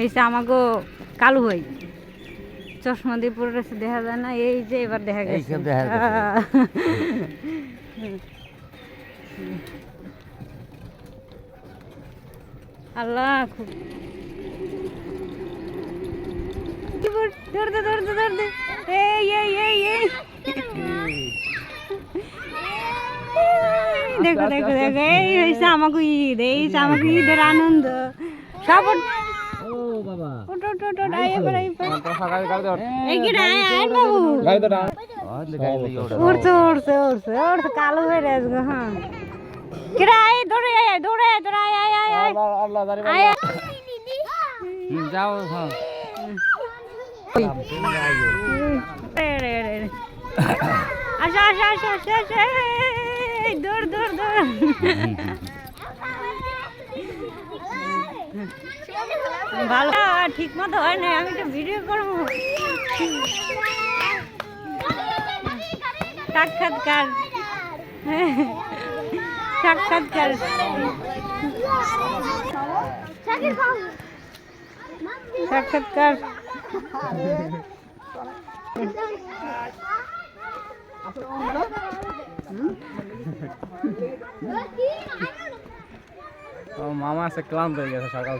এই যে আমাকে কালু ভাই চশমা দিয়ে পরে রয়েছে, দেখা যায় না। এই যে এবার দেখা গেছে। আল্লাহ খুব ধরতে ধরতে ধরতে এই এই এই এই দেখো দেখো দেখো, এই হয়েছে আমাকে ঈদ, এই হয়েছে আমাকে ঈদের আনন্দ সব। উড়ছে উড়ছে উড়ছে উড়ছে কালো হয়ে গেছে। হ্যাঁ কিরা এই দৌড়ে আয় দৌড়ে দৌড়ে আয় আয় আয় আয় যাও। হ্যাঁ আসা আসা আসা আসা আসা দৌড় দৌড় দৌড়। ভালো ঠিক মতো হয় না, আমি তো ভিডিও করবো। সাক্ষাৎকার সাক্ষাৎকার সাক্ষাৎকার মামা আছে ক্লান্ত হয়ে গেছে সকাল।